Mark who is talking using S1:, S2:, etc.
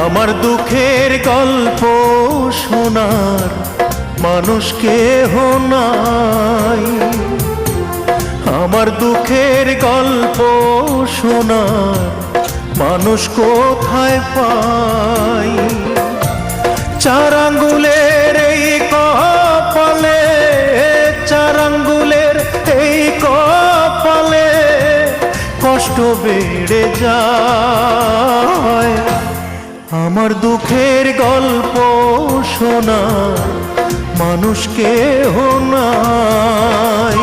S1: আমার দুঃখের গল্প শোনার মানুষ কেহ নাই, আমার দুঃখের গল্প শোনার মানুষ কোথায় পাই। চার আঙ্গুলের এই কপালে, চার আঙ্গুলের এই কপালে কষ্ট বেড়ে যায়। আমার দুঃখের গল্প শোনার মানুষ কেহ নাই।